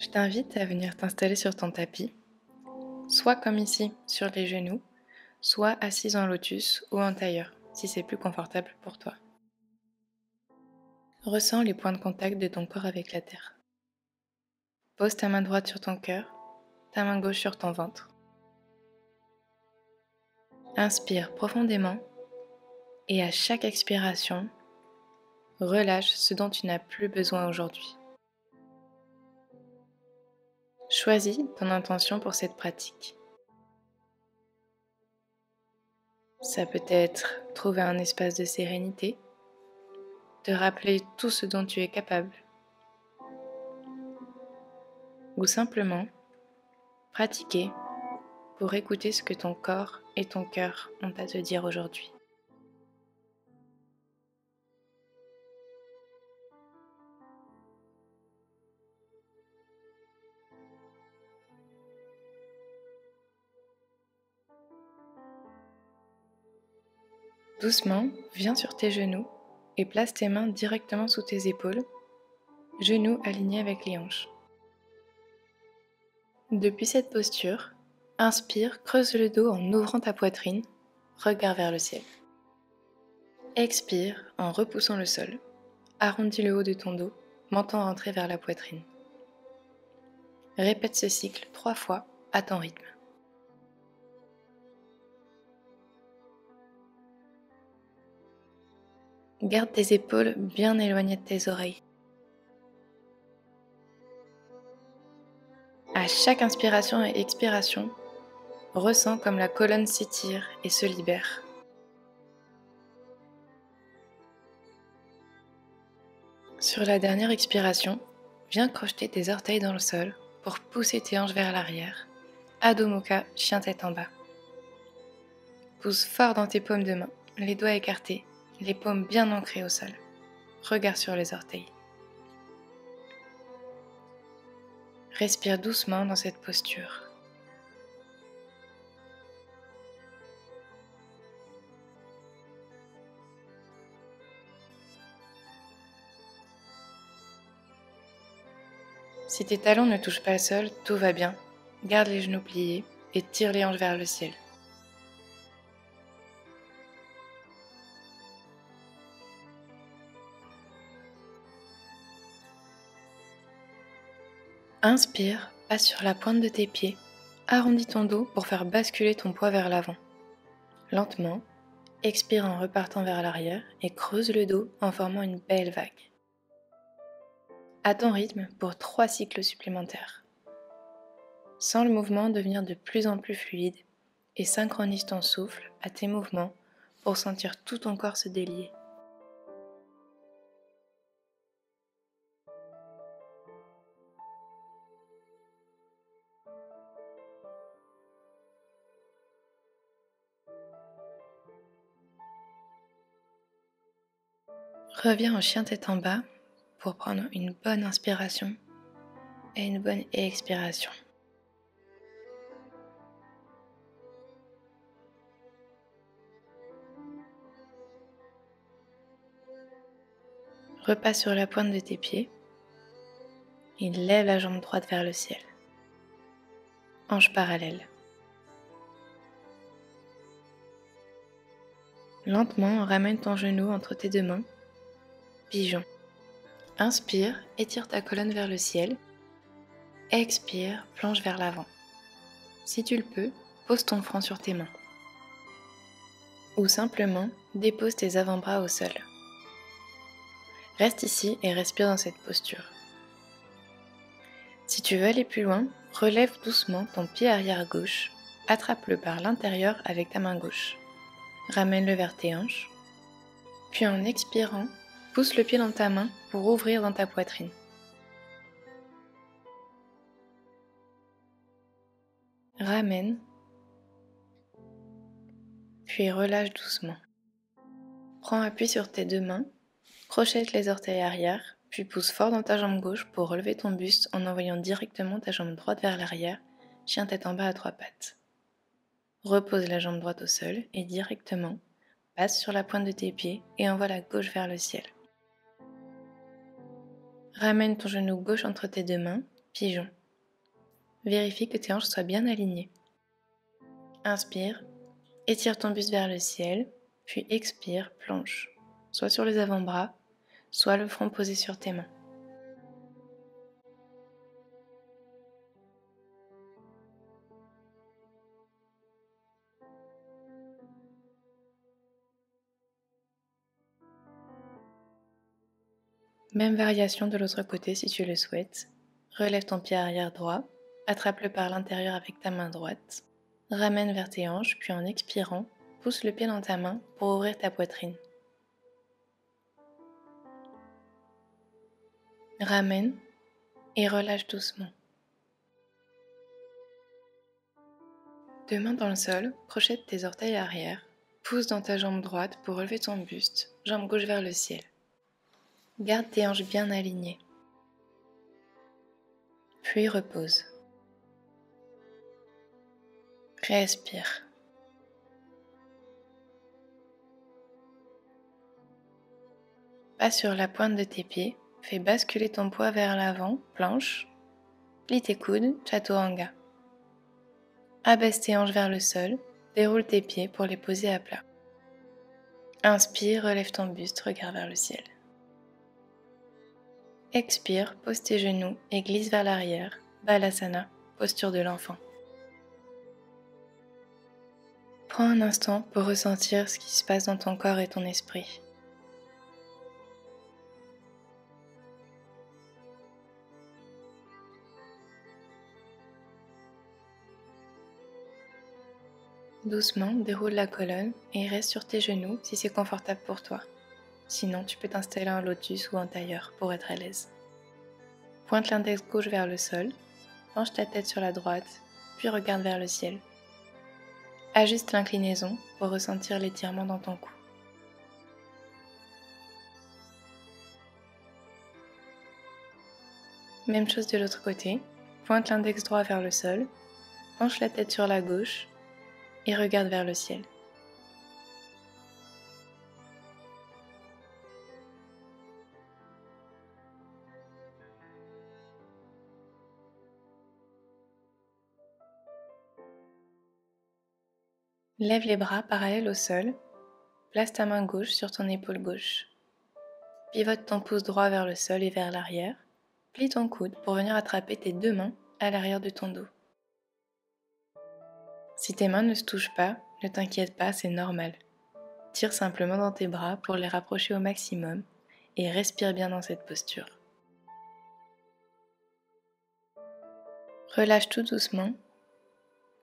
Je t'invite à venir t'installer sur ton tapis, soit comme ici sur les genoux, soit assise en lotus ou en tailleur, si c'est plus confortable pour toi. Ressens les points de contact de ton corps avec la terre. Pose ta main droite sur ton cœur, ta main gauche sur ton ventre. Inspire profondément et à chaque expiration, relâche ce dont tu n'as plus besoin aujourd'hui. Choisis ton intention pour cette pratique. Ça peut être trouver un espace de sérénité, te rappeler tout ce dont tu es capable, ou simplement pratiquer pour écouter ce que ton corps et ton cœur ont à te dire aujourd'hui. Doucement, viens sur tes genoux et place tes mains directement sous tes épaules, genoux alignés avec les hanches. Depuis cette posture, inspire, creuse le dos en ouvrant ta poitrine, regard vers le ciel. Expire en repoussant le sol, arrondis le haut de ton dos, menton rentré vers la poitrine. Répète ce cycle 3 fois à ton rythme. Garde tes épaules bien éloignées de tes oreilles. À chaque inspiration et expiration, ressens comme la colonne s'étire et se libère. Sur la dernière expiration, viens crocheter tes orteils dans le sol pour pousser tes hanches vers l'arrière. Adho Mukha, chien tête en bas. Pousse fort dans tes paumes de main, les doigts écartés, les paumes bien ancrées au sol. Regard sur les orteils. Respire doucement dans cette posture. Si tes talons ne touchent pas le sol, tout va bien. Garde les genoux pliés et tire les hanches vers le ciel. Inspire, passe sur la pointe de tes pieds, arrondis ton dos pour faire basculer ton poids vers l'avant. Lentement, expire en repartant vers l'arrière et creuse le dos en formant une belle vague. À ton rythme pour 3 cycles supplémentaires. Sens le mouvement devenir de plus en plus fluide et synchronise ton souffle à tes mouvements pour sentir tout ton corps se délier. Reviens en chien tête en bas pour prendre une bonne inspiration et une bonne expiration. Repasse sur la pointe de tes pieds et lève la jambe droite vers le ciel. Hanche parallèle. Lentement, ramène ton genou entre tes deux mains. Pigeon. Inspire, étire ta colonne vers le ciel. Expire, plonge vers l'avant. Si tu le peux, pose ton front sur tes mains. Ou simplement, dépose tes avant-bras au sol. Reste ici et respire dans cette posture. Si tu veux aller plus loin, relève doucement ton pied arrière gauche, attrape-le par l'intérieur avec ta main gauche. Ramène-le vers tes hanches, puis en expirant, pousse le pied dans ta main pour ouvrir dans ta poitrine. Ramène, puis relâche doucement. Prends appui sur tes deux mains, crochette les orteils arrière, puis pousse fort dans ta jambe gauche pour relever ton buste en envoyant directement ta jambe droite vers l'arrière, chien tête en bas à 3 pattes. Repose la jambe droite au sol et directement, passe sur la pointe de tes pieds et envoie la gauche vers le ciel. Ramène ton genou gauche entre tes deux mains, pigeon. Vérifie que tes hanches soient bien alignées. Inspire, étire ton buste vers le ciel, puis expire, plonge, soit sur les avant-bras, soit le front posé sur tes mains. Même variation de l'autre côté si tu le souhaites. Relève ton pied arrière droit, attrape-le par l'intérieur avec ta main droite, ramène vers tes hanches, puis en expirant, pousse le pied dans ta main pour ouvrir ta poitrine. Ramène et relâche doucement. Deux mains dans le sol, crochette tes orteils arrière, pousse dans ta jambe droite pour relever ton buste, jambe gauche vers le ciel. Garde tes hanches bien alignées. Puis repose. Respire. Pas sur la pointe de tes pieds, fais basculer ton poids vers l'avant, planche. Plie tes coudes, chaturanga. Abaisse tes hanches vers le sol, déroule tes pieds pour les poser à plat. Inspire, relève ton buste, regarde vers le ciel. Expire, pose tes genoux et glisse vers l'arrière, Balasana, posture de l'enfant. Prends un instant pour ressentir ce qui se passe dans ton corps et ton esprit. Doucement, déroule la colonne et reste sur tes genoux si c'est confortable pour toi. Sinon, tu peux t'installer en lotus ou en tailleur pour être à l'aise. Pointe l'index gauche vers le sol, penche ta tête sur la droite, puis regarde vers le ciel. Ajuste l'inclinaison pour ressentir l'étirement dans ton cou. Même chose de l'autre côté, pointe l'index droit vers le sol, penche la tête sur la gauche et regarde vers le ciel. Lève les bras parallèles au sol, place ta main gauche sur ton épaule gauche. Pivote ton pouce droit vers le sol et vers l'arrière, plie ton coude pour venir attraper tes deux mains à l'arrière de ton dos. Si tes mains ne se touchent pas, ne t'inquiète pas, c'est normal. Tire simplement dans tes bras pour les rapprocher au maximum et respire bien dans cette posture. Relâche tout doucement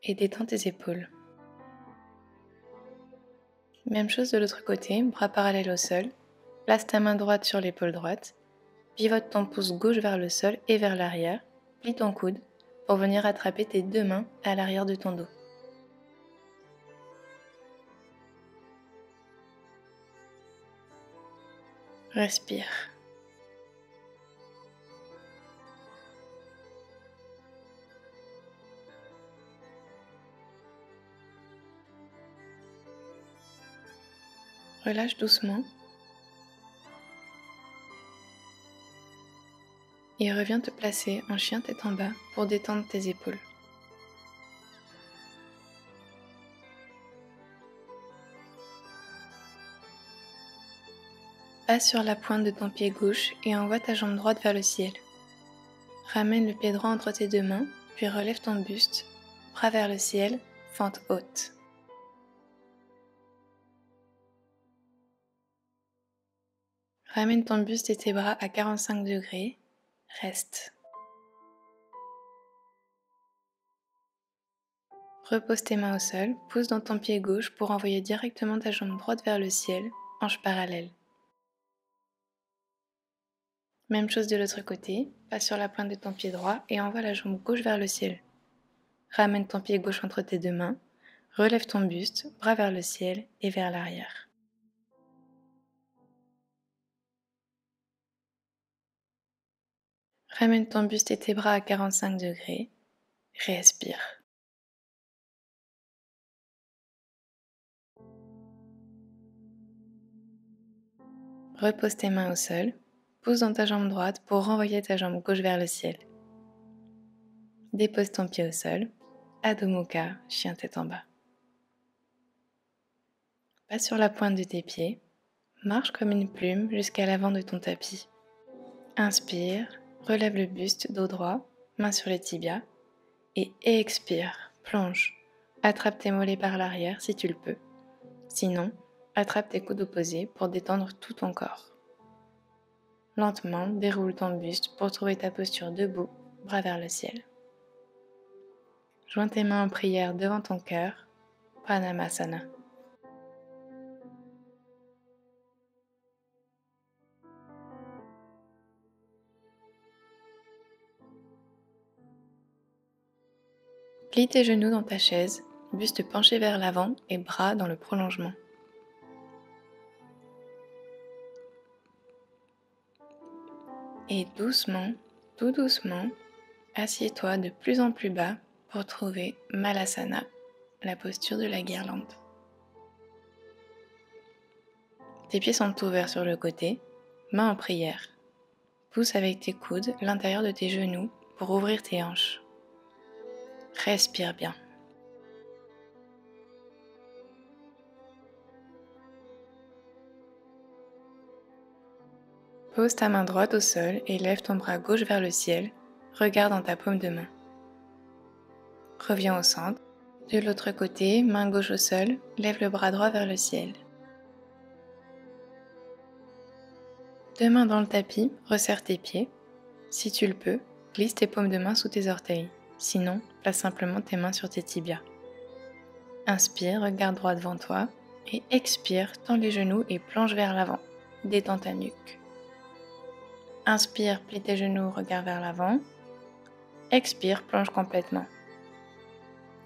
et détends tes épaules. Même chose de l'autre côté, bras parallèles au sol. Place ta main droite sur l'épaule droite. Pivote ton pouce gauche vers le sol et vers l'arrière. Plie ton coude pour venir attraper tes deux mains à l'arrière de ton dos. Respire. Relâche doucement. Et reviens te placer en chien tête en bas pour détendre tes épaules. Passe sur la pointe de ton pied gauche et envoie ta jambe droite vers le ciel. Ramène le pied droit entre tes deux mains, puis relève ton buste, bras vers le ciel, fente haute. Ramène ton buste et tes bras à 45 degrés, reste. Repose tes mains au sol, pousse dans ton pied gauche pour envoyer directement ta jambe droite vers le ciel, hanche parallèle. Même chose de l'autre côté, passe sur la pointe de ton pied droit et envoie la jambe gauche vers le ciel. Ramène ton pied gauche entre tes deux mains, relève ton buste, bras vers le ciel et vers l'arrière. Ramène ton buste et tes bras à 45 degrés, respire. Repose tes mains au sol, pousse dans ta jambe droite pour renvoyer ta jambe gauche vers le ciel. Dépose ton pied au sol. Adho Mukha, chien tête en bas. Passe sur la pointe de tes pieds. Marche comme une plume jusqu'à l'avant de ton tapis. Inspire, relève le buste, dos droit, main sur les tibias. Et expire, plonge. Attrape tes mollets par l'arrière si tu le peux. Sinon, attrape tes coudes opposés pour détendre tout ton corps. Lentement, déroule ton buste pour trouver ta posture debout, bras vers le ciel. Joins tes mains en prière devant ton cœur, Pranamasana. Plie tes genoux dans ta chaise, buste penché vers l'avant et bras dans le prolongement. Et doucement, tout doucement, assieds-toi de plus en plus bas pour trouver Malasana, la posture de la guirlande. Tes pieds sont ouverts sur le côté, mains en prière. Pousse avec tes coudes l'intérieur de tes genoux pour ouvrir tes hanches. Respire bien. Pose ta main droite au sol et lève ton bras gauche vers le ciel. Regarde dans ta paume de main. Reviens au centre. De l'autre côté, main gauche au sol, lève le bras droit vers le ciel. Deux mains dans le tapis, resserre tes pieds. Si tu le peux, glisse tes paumes de main sous tes orteils. Sinon, place simplement tes mains sur tes tibias. Inspire, regarde droit devant toi. Et expire, tends les genoux et plonge vers l'avant. Détends ta nuque. Inspire, plie tes genoux, regarde vers l'avant. Expire, plonge complètement.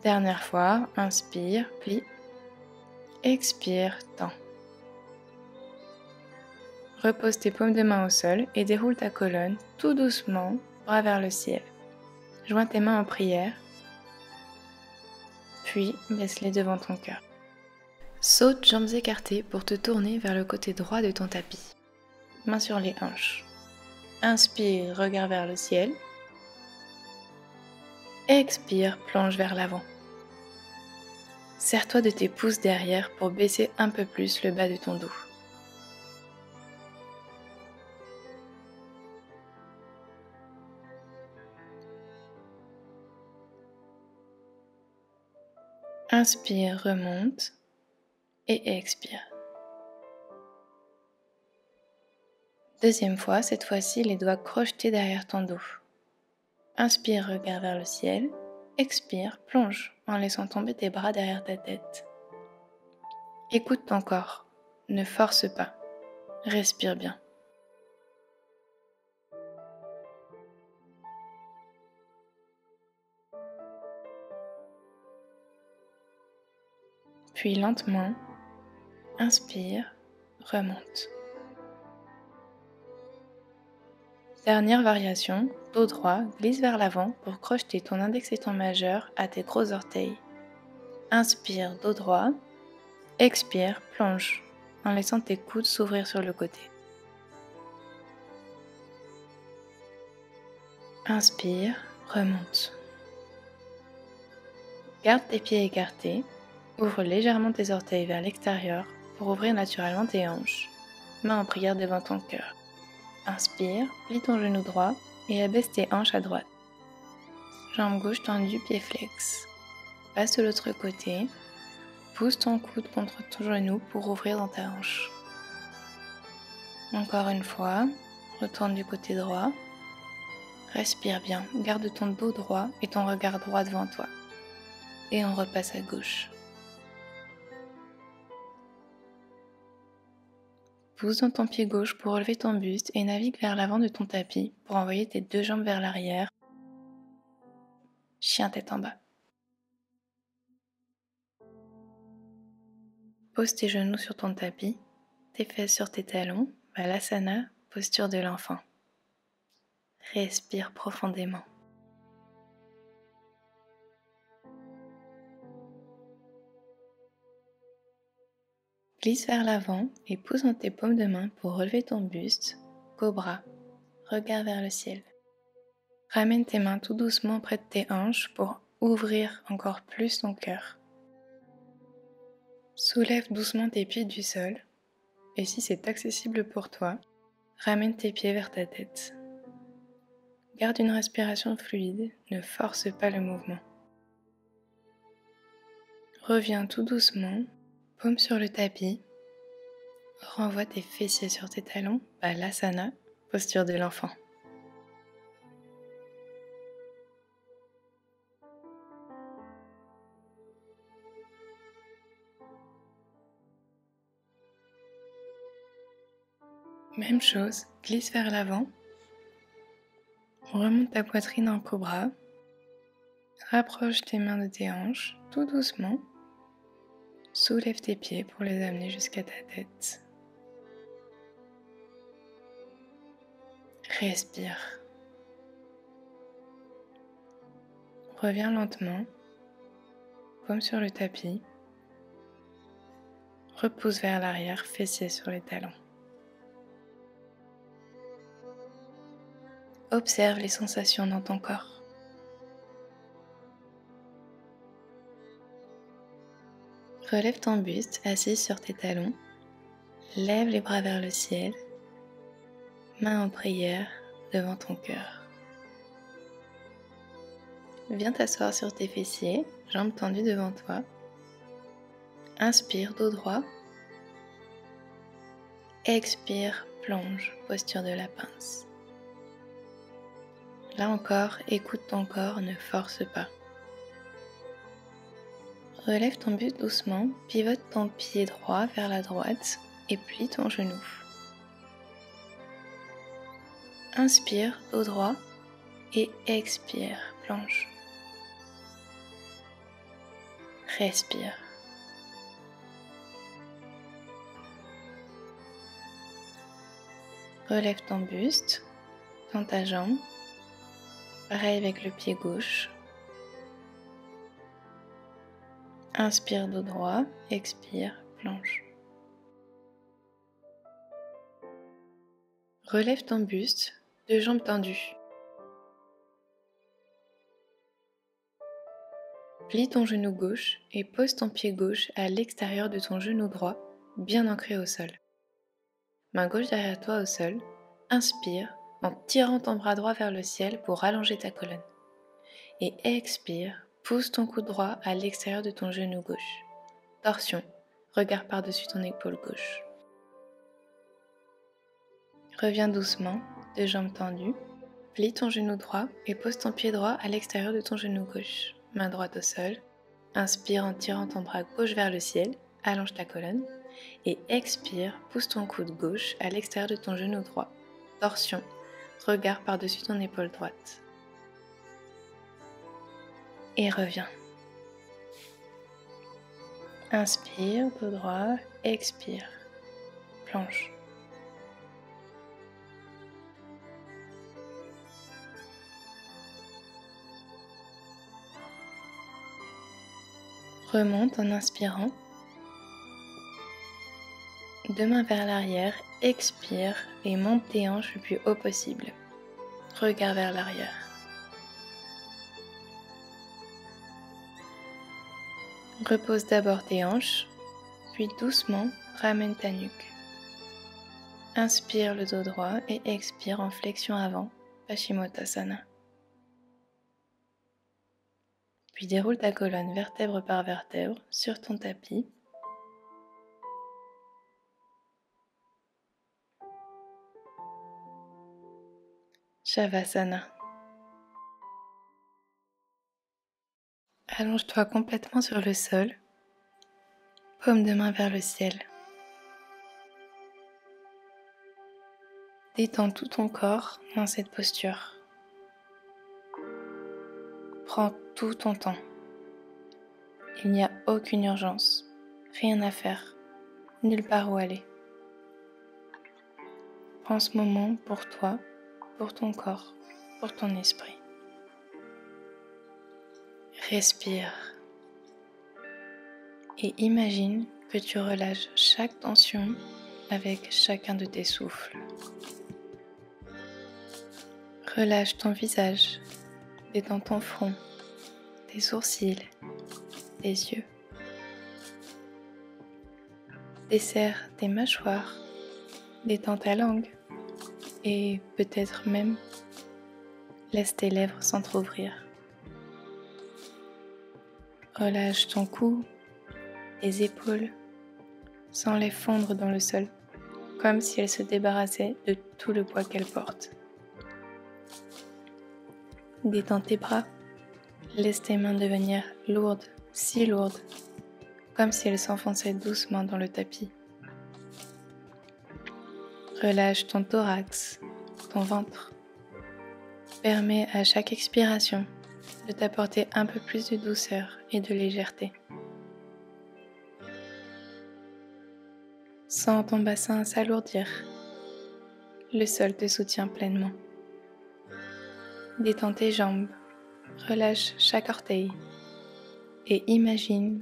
Dernière fois, inspire, plie. Expire, tends. Repose tes paumes de main au sol et déroule ta colonne tout doucement, bras vers le ciel. Joins tes mains en prière, puis baisse-les devant ton cœur. Saute jambes écartées pour te tourner vers le côté droit de ton tapis. Mains sur les hanches. Inspire, regard vers le ciel. Expire, plonge vers l'avant. Serre-toi de tes pouces derrière pour baisser un peu plus le bas de ton dos. Inspire, remonte et expire. Deuxième fois, cette fois-ci, les doigts crochetés derrière ton dos. Inspire, regarde vers le ciel. Expire, plonge en laissant tomber tes bras derrière ta tête. Écoute ton corps, ne force pas, respire bien. Puis lentement, inspire, remonte. Dernière variation, dos droit, glisse vers l'avant pour crocheter ton index et ton majeur à tes gros orteils. Inspire, dos droit. Expire, plonge en laissant tes coudes s'ouvrir sur le côté. Inspire, remonte. Garde tes pieds écartés. Ouvre légèrement tes orteils vers l'extérieur pour ouvrir naturellement tes hanches. Main en prière devant ton cœur. Inspire, plie ton genou droit et abaisse tes hanches à droite. Jambe gauche tendue, pied flex. Passe de l'autre côté. Pousse ton coude contre ton genou pour ouvrir dans ta hanche. Encore une fois, retourne du côté droit. Respire bien, garde ton dos droit et ton regard droit devant toi. Et on repasse à gauche. Pousse dans ton pied gauche pour relever ton buste et navigue vers l'avant de ton tapis pour envoyer tes deux jambes vers l'arrière. Chien tête en bas. Pose tes genoux sur ton tapis, tes fesses sur tes talons, Balasana, posture de l'enfant. Respire profondément. Glisse vers l'avant et pousse dans tes paumes de main pour relever ton buste, cobra, regard vers le ciel. Ramène tes mains tout doucement près de tes hanches pour ouvrir encore plus ton cœur. Soulève doucement tes pieds du sol et si c'est accessible pour toi, ramène tes pieds vers ta tête. Garde une respiration fluide, ne force pas le mouvement. Reviens tout doucement, paume sur le tapis. Renvoie tes fessiers sur tes talons, Balasana, posture de l'enfant. Même chose, glisse vers l'avant. Remonte ta poitrine en cobra. Rapproche tes mains de tes hanches, tout doucement. Soulève tes pieds pour les amener jusqu'à ta tête. Respire. Reviens lentement. Paume sur le tapis. Repousse vers l'arrière, fessiers sur les talons. Observe les sensations dans ton corps. Relève ton buste, assis sur tes talons. Lève les bras vers le ciel. Main en prière devant ton cœur. Viens t'asseoir sur tes fessiers, jambes tendues devant toi. Inspire, dos droit. Expire, plonge, posture de la pince. Là encore, écoute ton corps, ne force pas. Relève ton buste doucement, pivote ton pied droit vers la droite et plie ton genou. Inspire, dos droit et expire, plonge. Respire. Relève ton buste, tends ta jambe. Pareil avec le pied gauche. Inspire, dos droit, expire, plonge. Relève ton buste, deux jambes tendues. Plie ton genou gauche et pose ton pied gauche à l'extérieur de ton genou droit, bien ancré au sol. Main gauche derrière toi au sol. Inspire en tirant ton bras droit vers le ciel pour allonger ta colonne. Et expire, pousse ton coude droit à l'extérieur de ton genou gauche. Torsion, regard par-dessus ton épaule gauche. Reviens doucement, deux jambes tendues. Plie ton genou droit et pose ton pied droit à l'extérieur de ton genou gauche. Main droite au sol. Inspire en tirant ton bras gauche vers le ciel, allonge ta colonne. Et expire, pousse ton coude gauche à l'extérieur de ton genou droit. Torsion, regard par-dessus ton épaule droite. Et reviens. Inspire, dos droit, expire, plonge. Remonte en inspirant. Deux mains vers l'arrière, expire et monte tes hanches le plus haut possible. Regard vers l'arrière. Repose d'abord tes hanches, puis doucement ramène ta nuque. Inspire le dos droit et expire en flexion avant, Paschimottanasana. Puis déroule ta colonne vertèbre par vertèbre sur ton tapis. Shavasana. Allonge-toi complètement sur le sol, paume de main vers le ciel. Détends tout ton corps dans cette posture. Prends tout ton temps. Il n'y a aucune urgence, rien à faire, nulle part où aller. Prends ce moment pour toi, pour ton corps, pour ton esprit. Respire et imagine que tu relâches chaque tension avec chacun de tes souffles. Relâche ton visage, détends ton front, tes sourcils, tes yeux. Desserre tes mâchoires, détends ta langue et peut-être même laisse tes lèvres s'entr'ouvrir. Relâche ton cou, tes épaules, sans les fondre dans le sol, comme si elles se débarrassaient de tout le poids qu'elles portent. Détends tes bras, laisse tes mains devenir lourdes, si lourdes, comme si elles s'enfonçaient doucement dans le tapis. Relâche ton thorax, ton ventre. Permets à chaque expiration de t'apporter un peu plus de douceur et de légèreté. Sens ton bassin s'alourdir. Le sol te soutient pleinement. Détends tes jambes, relâche chaque orteil et imagine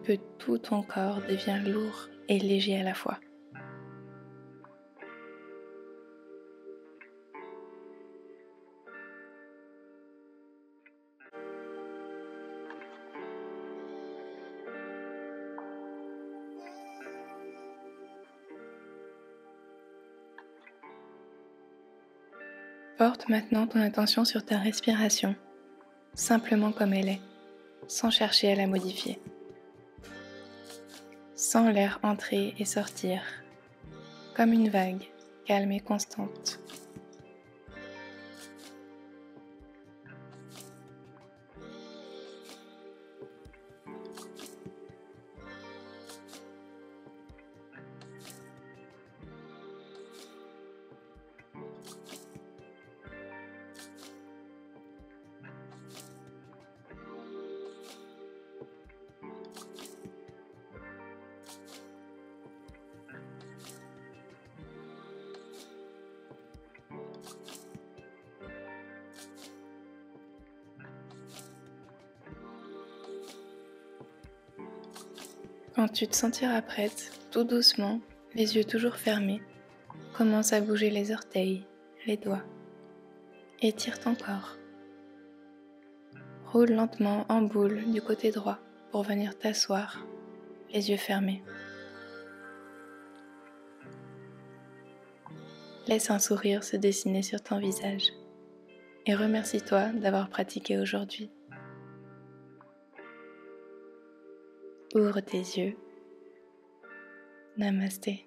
que tout ton corps devient lourd et léger à la fois. Porte maintenant ton attention sur ta respiration, simplement comme elle est, sans chercher à la modifier. Sens l'air entrer et sortir, comme une vague, calme et constante. Quand tu te sentiras prête, tout doucement, les yeux toujours fermés, commence à bouger les orteils, les doigts. Étire ton corps. Roule lentement en boule du côté droit pour venir t'asseoir, les yeux fermés. Laisse un sourire se dessiner sur ton visage et remercie-toi d'avoir pratiqué aujourd'hui. Ouvre tes yeux. Namasté.